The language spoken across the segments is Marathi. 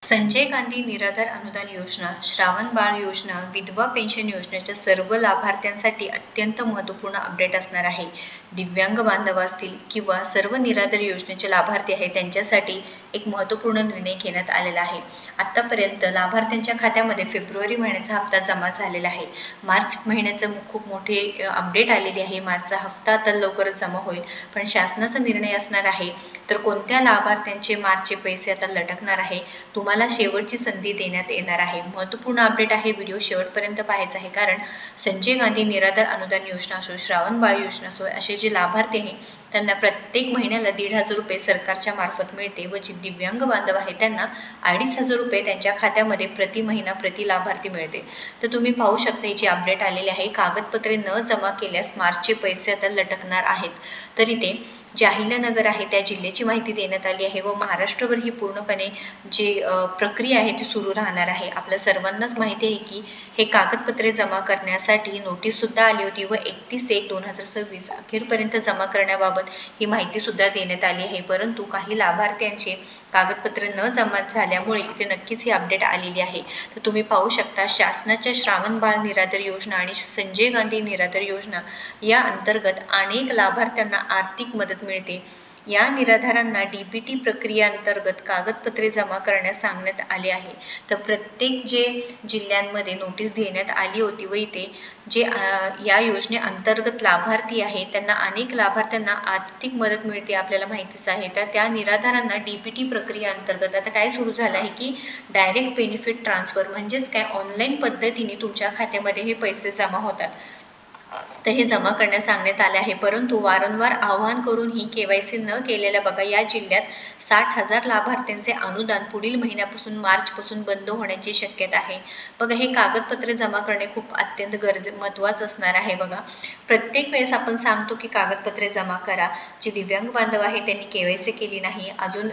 संजय गांधी निराधार अनुदान योजना, श्रावण बाळ योजना, विधवा पेन्शन योजनेच्या सर्व लाभार्थ्यांसाठी अत्यंत महत्त्वपूर्ण अपडेट असणार आहे. दिव्यांग बांधव असतील किंवा सर्व निराधार योजनेचे लाभार्थी आहेत त्यांच्यासाठी एक महत्त्वपूर्ण निर्णय घेण्यात आलेला आहे. आत्तापर्यंत लाभार्थ्यांच्या खात्यामध्ये फेब्रुवारी महिन्याचा हप्ता जमा झालेला आहे. मार्च महिन्याचं खूप मोठे अपडेट आलेली आहे. मार्चचा हप्ता आता लवकरच जमा होईल, पण शासनाचा निर्णय असणार आहे तर कोणत्या लाभार्थ्यांचे मार्चचे पैसे आता लटकणार आहे, तुम्हाला शेवटची संधी देण्यात येणार आहे. महत्त्वपूर्ण अपडेट आहे. व्हिडिओ शेवटपर्यंत पाहायचा आहे, कारण संजय गांधी निराधार अनुदान योजना असो, श्रावण बाळ योजना असो, असे जे लाभार्थी आहे त्यांना प्रत्येक महिन्याला 1,500 रुपये सरकारच्या मार्फत मिळते व जे दिव्यांग बांधव आहे त्यांना 2,500 रुपये त्यांच्या खात्यामध्ये प्रति महिना प्रति लाभार्थी मिळते. तर तुम्ही पाहू शकता याची अपडेट आलेली आहे. कागदपत्रे न जमा केल्यास मार्चचे पैसे आता लटकणार आहेत. तरी ते जे अहिल्यानगर आहे त्या जिल्ह्याची माहिती देण्यात आली आहे व महाराष्ट्रभर ही पूर्णपणे जी प्रक्रिया आहे ती सुरू राहणार आहे. आपल्या सर्वांनाच माहिती आहे की हे कागदपत्रे जमा करण्यासाठी नोटीससुद्धा आली होती व 31/1/2026 अखेरपर्यंत जमा करण्याबाबत ही माहितीसुद्धा देण्यात आली आहे. परंतु काही लाभार्थ्यांचे कागदपत्रे न जमा झाल्यामुळे इथे नक्कीच ही अपडेट आलेली आहे. तर तुम्ही पाहू शकता शासनाच्या श्रावण बाळ निराधार योजना आणि संजय गांधी निराधार योजना या अंतर्गत अनेक लाभार्थ्यांना आर्थिक मदत मिळते. या निराधारांना DBT प्रक्रियेअंतर्गत कागदपत्रे जमा करण्यास सांगण्यात आले आहे. तर प्रत्येक जे जिल्ह्यांमध्ये नोटीस देण्यात आली होती व इथे जे या योजनेअंतर्गत लाभार्थी आहे त्यांना अनेक लाभार्थ्यांना आर्थिक मदत मिळते आपल्याला माहितीच आहे. तर त्या निराधारांना DBT प्रक्रियेअंतर्गत आता काय सुरू झालं आहे की डायरेक्ट बेनिफिट ट्रान्सफर म्हणजेच काय ऑनलाईन पद्धतीने तुमच्या खात्यामध्ये हे पैसे जमा होतात. तर हे जमा करण्यास सांगण्यात आले आहे. परंतु वारंवार आवाहन करूनही KYC न केलेल्या बघा या जिल्ह्यात 60,000 लाभार्थ्यांचे अनुदान पुढील महिन्यापासून मार्चपासून बंद होण्याची शक्यता आहे. बघा हे कागदपत्रे जमा करणे खूप अत्यंत महत्त्वाचं असणार आहे. बघा प्रत्येक वेळेस आपण सांगतो की कागदपत्रे जमा करा. जे दिव्यांग बांधव आहे त्यांनी KYC केली नाही अजून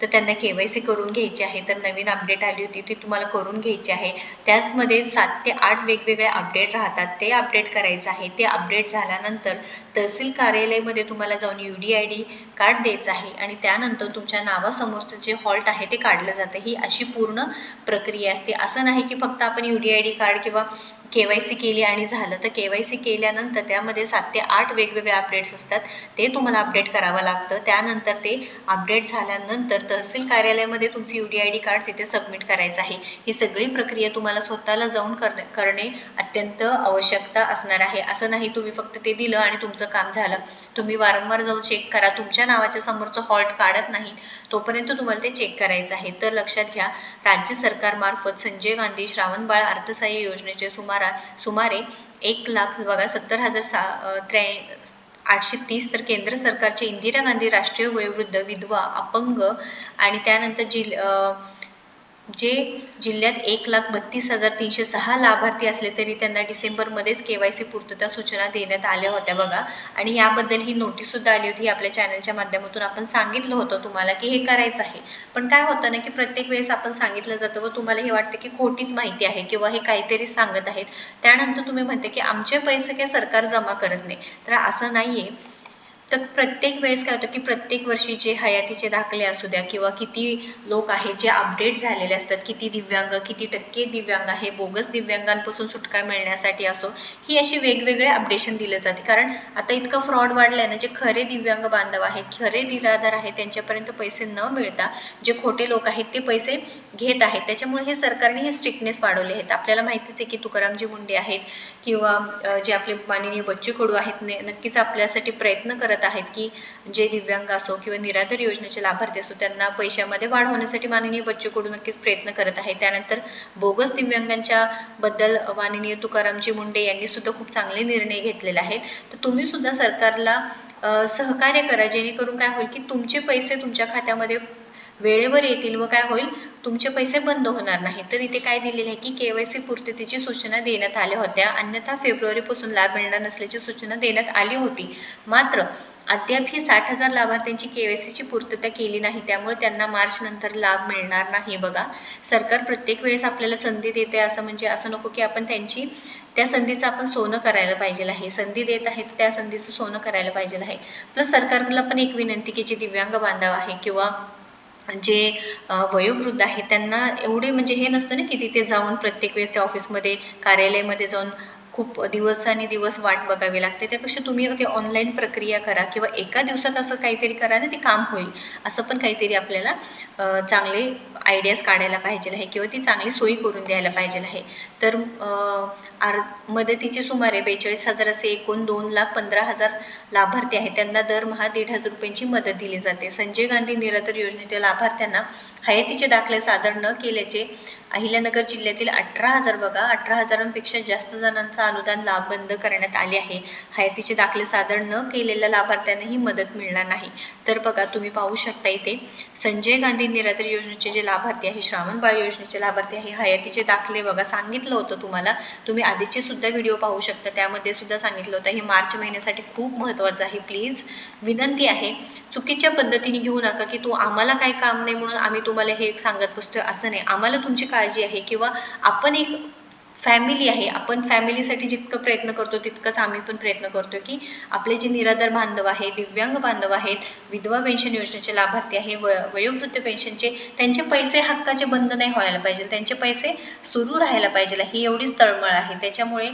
तर त्यांना KYC करून घ्यायची आहे. तर नवीन अपडेट आली होती ती तुम्हाला करून घ्यायची आहे. त्याचमध्ये 7 ते 8 वेगवेगळे अपडेट राहतात. ते अपडेट करायचं आहे. ते अपडेट झाल्यानंतर तहसील कार्यालयामध्ये तुम्हाला जाऊन UDID कार्ड द्यायचं आहे आणि त्यानंतर तुमच्या नावासमोरचं जे हॉल्ट आहे ते काढलं जातं. ही अशी पूर्ण प्रक्रिया असते. असं नाही की फक्त आपण UDID कार्ड किंवा KYC केली आणि झालं. तर KYC केल्यानंतर त्यामध्ये 7 ते 8 वेगवेगळे अपडेट्स असतात. ते तुम्हाला अपडेट करावं लागतं. त्यानंतर ते अपडेट झाल्यानंतर तहसील कार्यालयामध्ये तुमची UDID कार्ड तिथे सबमिट करायचं आहे. ही सगळी प्रक्रिया तुम्हाला स्वतःला जाऊन करणे अत्यंत आवश्यकता असणार आहे. असं नाही तुम्ही फक्त ते दिलं आणि तुमचं काम झालं. तुम्ही वारंवार जाऊन चेक करा. तुमच्या नावाच्या समोरचं हॉल्ट काढत नाही तोपर्यंत तुम्हाला ते चेक करायचं आहे. तर लक्षात घ्या, राज्य सरकारमार्फत संजय गांधी श्रावण बाळ अर्थसहाय्य योजनेचे सुमारे 1,70,830 तर केंद्र सरकारचे इंदिरा गांधी राष्ट्रीय वयोवृद्ध विधवा अपंग आणि त्यानंतर जे जिल्ह्यात 1,32,306 लाभार्थी असले तरी त्यांना डिसेंबरमध्येच KYC पूर्तता सूचना देण्यात आल्या होत्या बघा. आणि याबद्दल ही नोटीससुद्धा आली होती. आपल्या चॅनलच्या माध्यमातून आपण सांगितलं होतं तुम्हाला की हे करायचं आहे. पण काय होतं ना की प्रत्येक वेळेस आपण सांगितलं जातं व तुम्हाला हे वाटतं की खोटीच माहिती आहे किंवा हे काहीतरी सांगत आहेत. त्यानंतर तुम्ही म्हणते की आमचे पैसे काय सरकार जमा करत नाही. तर असं नाही आहे. तर प्रत्येक वेळेस काय होतं की प्रत्येक वर्षी जे हयातीचे दाखले असू द्या किंवा किती लोक आहेत जे अपडेट झालेले असतात, किती दिव्यांग, किती टक्के दिव्यांग आहे, बोगस दिव्यांगांपासून सुटका मिळण्यासाठी असो, ही अशी वेगवेगळे अपडेशन दिले जाते. कारण आता इतकं फ्रॉड वाढलं आहे ना, जे खरे दिव्यांग बांधव आहेत, खरे निराधार आहेत त्यांच्यापर्यंत पैसे न मिळता जे खोटे लोक आहेत ते पैसे घेत आहेत. त्याच्यामुळे हे सरकारने हे स्ट्रिक्टनेस वाढवले आहेत. आपल्याला माहितीच आहे की तुकारामजी मुंडे आहेत किंवा जे आपले माननीय बच्चू कडू आहेत नक्कीच आपल्यासाठी प्रयत्न करत आहेत की जे दिव्यांग असो किंवा निराधार योजनेचे लाभार्थी असो त्यांना पैशामध्ये वाढ होण्यासाठी माननीय बच्चू कडू नक्कीच प्रयत्न करत आहे. त्यानंतर बोगस दिव्यांगांच्या बद्दल माननीय तुकारामजी मुंडे यांनी सुद्धा खूप चांगले निर्णय घेतलेले आहेत. तर तुम्ही सुद्धा सरकारला सहकार्य करा, जेणेकरून काय होईल की तुमचे पैसे तुमच्या खात्यामध्ये वेळेवर येतील व काय होईल तुमचे पैसे बंद होणार नाही. तर इथे काय दिलेले आहे की KYC पूर्ततेची सूचना देण्यात आल्या होत्या. अन्यथा फेब्रुवारीपासून लाभ मिळणार नसल्याची सूचना देण्यात आली होती. मात्र अद्याप ही 60,000 लाभार्थ्यांची KYCची पूर्तता केली नाही. त्यामुळे त्यांना मार्च नंतर लाभ मिळणार नाही. बघा सरकार प्रत्येक वेळेस आपल्याला संधी देते असं म्हणजे असं नको की आपण त्या संधीचं आपण सोनं करायला पाहिजे आहे. संधी देत आहेत त्या संधीचं सोनं करायला पाहिजे आहे. प्लस सरकारला पण एक विनंती की जे दिव्यांग बांधव आहे किंवा जे वयोवृद्ध आहेत त्यांना एवढे म्हणजे हे नसतं ना की तिथे जाऊन प्रत्येक वेळेस त्या ऑफिसमध्ये कार्यालयामध्ये जाऊन खूप दिवसांनी दिवस वाट बघावी लागते. त्यापेक्षा तुम्ही ते ऑनलाईन प्रक्रिया करा किंवा एका दिवसात असं काहीतरी करा ना ते काम होईल. असं पण काहीतरी आपल्याला चांगले आयडियाज काढायला पाहिजे आहे किंवा ती चांगली सोयी करून द्यायला पाहिजे आहे. तर मदतीचे सुमारे 42,000 असे एकूण 2,15,000 लाभार्थी आहेत. त्यांना दरमहा 1,500 रुपयांची मदत दिली जाते. संजय गांधी निराधार योजनेच्या लाभार्थ्यांना हयातीचे दाखले सादर न केल्याचे अहिल्यानगर जिल्ह्यातील 18,000 बघा 18,000पेक्षा जास्त जणांचा अनुदान लाभ बंद करण्यात आले आहे. हयातीचे दाखले सादर न केलेल्या लाभार्थ्यांना ही मदत मिळणार नाही. तर बघा तुम्ही पाहू शकता इथे संजय गांधी निराधार योजनेचे जे लाभार्थी आहे, श्रावण बाळ योजनेचे लाभार्थी आहे, हयातीचे दाखले बघा सांगितलं होतं तुम्हाला. तुम्ही आधीचे सुद्धा व्हिडिओ पाहू शकता, त्यामध्ये सुद्धा सांगितलं होतं. हे मार्च महिन्यासाठी खूप महत्त्वाचं आहे. प्लीज विनंती आहे, चुकीच्या पद्धतीने घेऊ नका की तू आम्हाला काही काम नाही म्हणून आम्ही तुम्हाला हे सांगत बसतोय, असं नाही. आम्हाला तुमची काळजी आहे किंवा आपण एक फॅमिली आहे. आपण फॅमिलीसाठी जितकं प्रयत्न करतो तितकंच आम्ही पण प्रयत्न करतो की आपले जे निराधार बांधव आहे, दिव्यांग बांधव आहेत, विधवा पेन्शन योजनेचे लाभार्थी आहे, वयोवृद्ध पेन्शनचे, त्यांचे पैसे हक्काचे बंद नाही व्हायला पाहिजे, त्यांचे पैसे सुरू राहायला पाहिजे, ही एवढीच तळमळ आहे. त्याच्यामुळे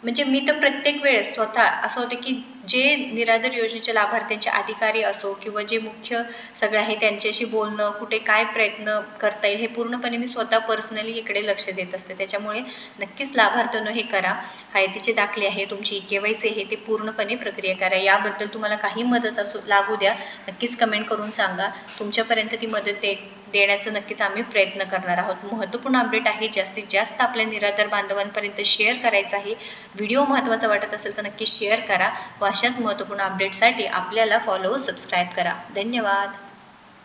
म्हणजे मी तर प्रत्येक वेळेस स्वतः असं होतं की जे निराधार योजनेच्या लाभार्थ्यांचे अधिकारी असो किंवा जे मुख्य सगळं आहे त्यांच्याशी बोलणं, कुठे काय प्रयत्न करता येईल हे पूर्णपणे मी स्वतः पर्सनली इकडे लक्ष देत असते. त्याच्यामुळे नक्कीच लाभार्थ्यांनो हे करा. हयातीचे दाखले आहे, तुमची KYC आहे ते पूर्णपणे प्रक्रिया करा. याबद्दल तुम्हाला काही मदत असो लागू द्या, नक्कीच कमेंट करून सांगा. तुमच्यापर्यंत ती मदत देण्याचा नक्कीच आम्ही प्रयत्न करणार आहोत. महत्त्वपूर्ण अपडेट आहे, जास्तीत जास्त आपल्या निराधार बांधवांपर्यंत शेअर करायचं आहे. व्हिडिओ महत्त्वाचा वाटत असेल तर नक्की शेअर करा व अशाच महत्त्वपूर्ण अपडेटसाठी आपल्याला फॉलो सबस्क्राईब करा. धन्यवाद.